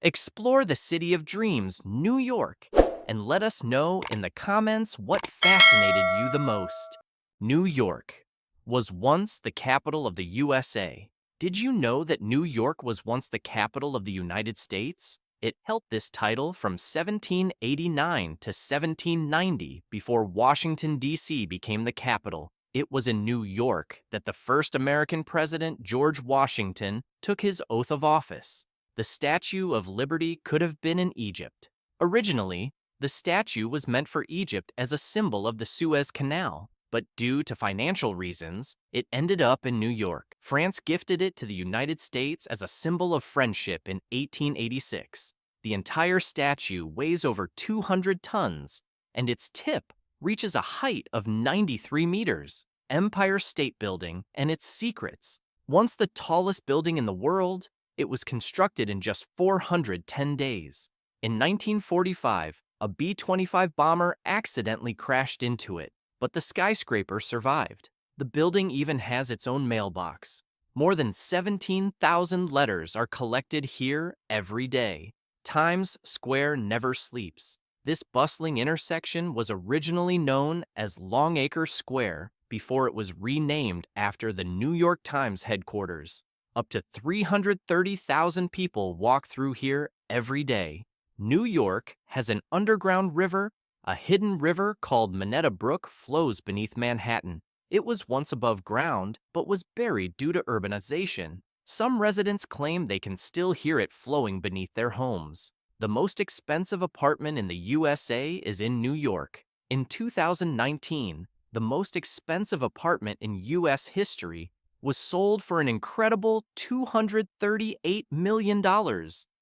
Explore the city of dreams, New York, and let us know in the comments what fascinated you the most. New York was once the capital of the USA. Did you know that New York was once the capital of the United States? It held this title from 1789 to 1790 before Washington, D.C. became the capital. It was in New York that the first American president, George Washington, took his oath of office. The Statue of Liberty could have been in Egypt. Originally, the statue was meant for Egypt as a symbol of the Suez Canal, but due to financial reasons, it ended up in New York. France gifted it to the United States as a symbol of friendship in 1886. The entire statue weighs over 200 tons, and its tip reaches a height of 93 meters. Empire State Building and its secrets. Once the tallest building in the world, it was constructed in just 410 days. In 1945, a B-25 bomber accidentally crashed into it, but the skyscraper survived. The building even has its own mailbox. More than 17,000 letters are collected here every day. Times Square never sleeps. This bustling intersection was originally known as Longacre Square before it was renamed after the New York Times headquarters. Up to 330,000 people walk through here every day. New York has an underground river. A hidden river called Minetta Brook flows beneath Manhattan. It was once above ground, but was buried due to urbanization. Some residents claim they can still hear it flowing beneath their homes. The most expensive apartment in the USA is in New York. In 2019, the most expensive apartment in U.S. history was sold for an incredible $238 million.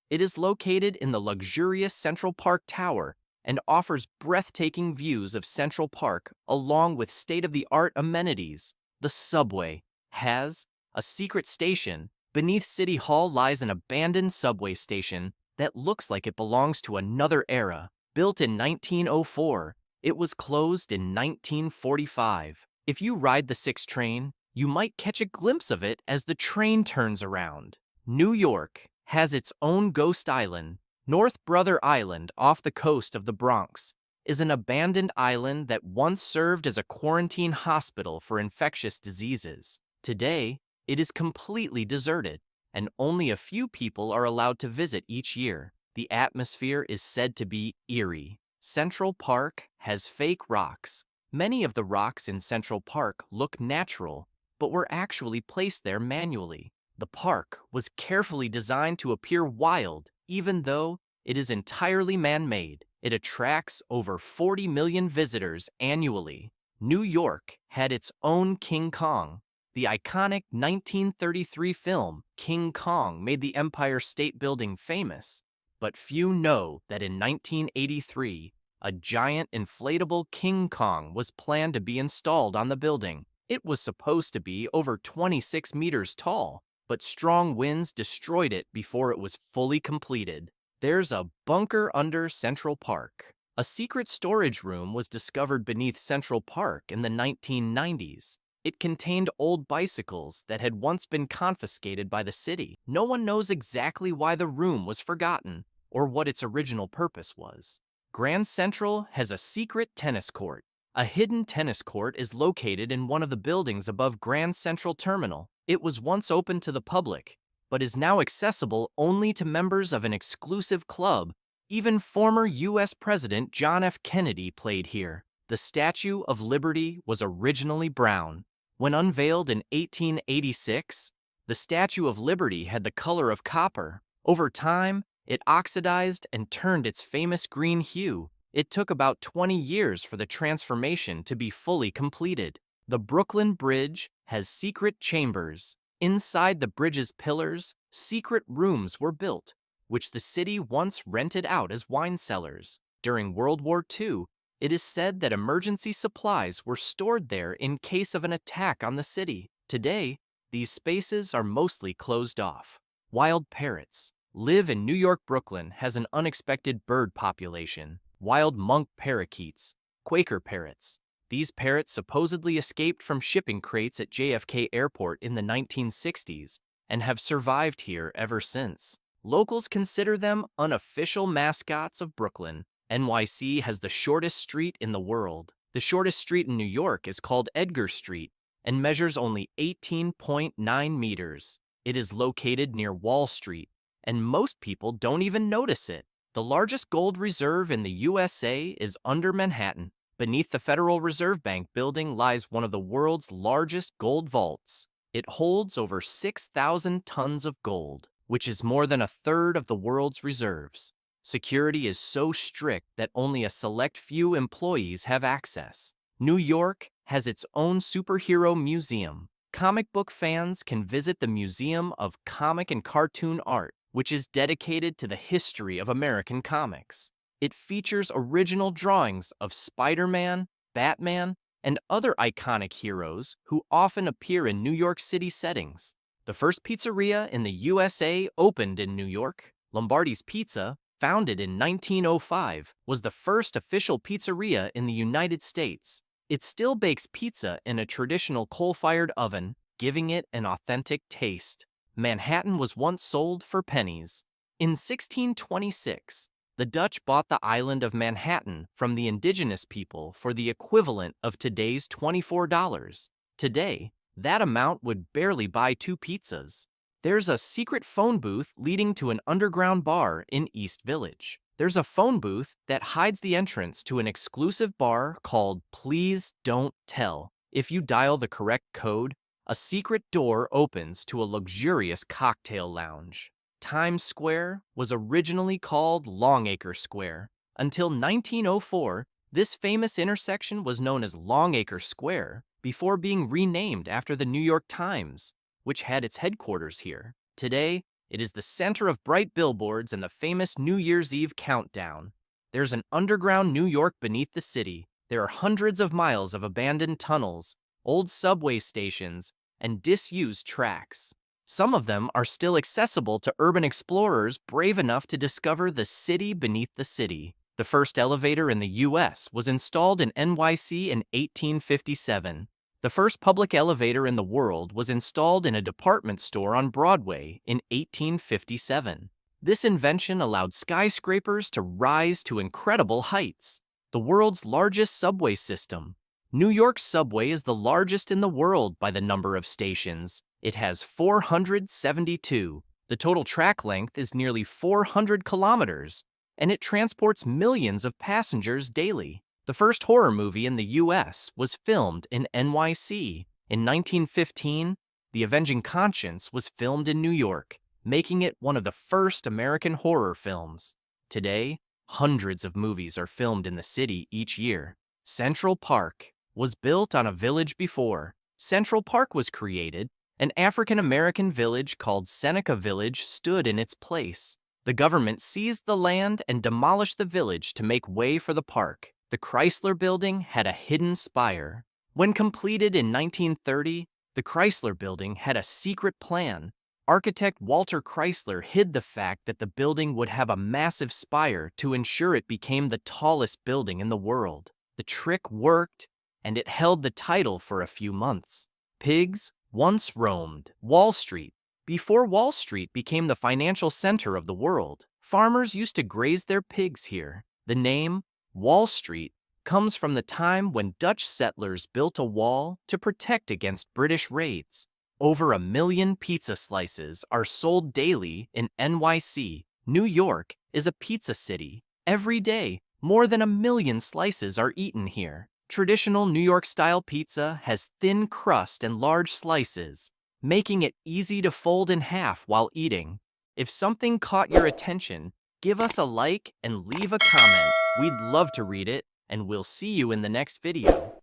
It is located in the luxurious Central Park Tower and offers breathtaking views of Central Park along with state-of-the-art amenities. The subway has a secret station. Beneath City Hall lies an abandoned subway station that looks like it belongs to another era. Built in 1904, it was closed in 1945. If you ride the 6 train, you might catch a glimpse of it as the train turns around. New York has its own ghost island. North Brother Island, off the coast of the Bronx, is an abandoned island that once served as a quarantine hospital for infectious diseases. Today, it is completely deserted, and only a few people are allowed to visit each year. The atmosphere is said to be eerie. Central Park has fake rocks. Many of the rocks in Central Park look natural, but were actually placed there manually. The park was carefully designed to appear wild, even though it is entirely man-made. It attracts over 40 million visitors annually. New York had its own King Kong. The iconic 1933 film King Kong made the Empire State Building famous, but few know that in 1983, a giant inflatable King Kong was planned to be installed on the building. It was supposed to be over 26 meters tall, but strong winds destroyed it before it was fully completed. There's a bunker under Central Park. A secret storage room was discovered beneath Central Park in the 1990s. It contained old bicycles that had once been confiscated by the city. No one knows exactly why the room was forgotten or what its original purpose was. Grand Central has a secret tennis court. A hidden tennis court is located in one of the buildings above Grand Central Terminal. It was once open to the public, but is now accessible only to members of an exclusive club. Even former U.S. President John F. Kennedy played here. The Statue of Liberty was originally brown. When unveiled in 1886, the Statue of Liberty had the color of copper. Over time, it oxidized and turned its famous green hue. It took about 20 years for the transformation to be fully completed. The Brooklyn Bridge has secret chambers. Inside the bridge's pillars, secret rooms were built, which the city once rented out as wine cellars. During World War II, it is said that emergency supplies were stored there in case of an attack on the city. Today, these spaces are mostly closed off. Wild parrots live in New York. Brooklyn has an unexpected bird population. Wild monk parakeets, Quaker parrots. These parrots supposedly escaped from shipping crates at JFK Airport in the 1960s and have survived here ever since. Locals consider them unofficial mascots of Brooklyn. NYC has the shortest street in the world. The shortest street in New York is called Edgar Street and measures only 18.9 meters. It is located near Wall Street, and most people don't even notice it. The largest gold reserve in the USA is under Manhattan. Beneath the Federal Reserve Bank building lies one of the world's largest gold vaults. It holds over 6,000 tons of gold, which is more than a third of the world's reserves. Security is so strict that only a select few employees have access. New York has its own superhero museum. Comic book fans can visit the Museum of Comic and Cartoon Art, which is dedicated to the history of American comics. It features original drawings of Spider-Man, Batman, and other iconic heroes who often appear in New York City settings. The first pizzeria in the USA opened in New York. Lombardi's Pizza, founded in 1905, was the first official pizzeria in the United States. It still bakes pizza in a traditional coal-fired oven, giving it an authentic taste. Manhattan was once sold for pennies. In 1626, the Dutch bought the island of Manhattan from the indigenous people for the equivalent of today's $24. Today, that amount would barely buy 2 pizzas. There's a secret phone booth leading to an underground bar in East Village. There's a phone booth that hides the entrance to an exclusive bar called Please Don't Tell. If you dial the correct code, a secret door opens to a luxurious cocktail lounge. Times Square was originally called Longacre Square. Until 1904, this famous intersection was known as Longacre Square before being renamed after the New York Times, which had its headquarters here. Today, it is the center of bright billboards and the famous New Year's Eve countdown. There's an underground New York beneath the city. There are hundreds of miles of abandoned tunnels, old subway stations, and disused tracks. Some of them are still accessible to urban explorers brave enough to discover the city beneath the city. The first elevator in the U.S. was installed in NYC in 1857. The first public elevator in the world was installed in a department store on Broadway in 1857. This invention allowed skyscrapers to rise to incredible heights. The world's largest subway system. New York's subway is the largest in the world by the number of stations. It has 472. The total track length is nearly 400 kilometers, and it transports millions of passengers daily. The first horror movie in the U.S. was filmed in NYC. In 1915, The Avenging Conscience was filmed in New York, making it one of the first American horror films. Today, hundreds of movies are filmed in the city each year. Central Park was built on a village before. Central Park was created. An African-American village called Seneca Village stood in its place. The government seized the land and demolished the village to make way for the park. The Chrysler Building had a hidden spire. When completed in 1930, the Chrysler Building had a secret plan. Architect Walter Chrysler hid the fact that the building would have a massive spire to ensure it became the tallest building in the world. The trick worked, and it held the title for a few months. Pigs once roamed Wall Street. Before Wall Street became the financial center of the world, farmers used to graze their pigs here. The name Wall Street comes from the time when Dutch settlers built a wall to protect against British raids. Over 1 million pizza slices are sold daily in NYC. New York is a pizza city. Every day, more than 1 million slices are eaten here. Traditional New York-style pizza has thin crust and large slices, making it easy to fold in half while eating. If something caught your attention, give us a like and leave a comment. We'd love to read it, and we'll see you in the next video.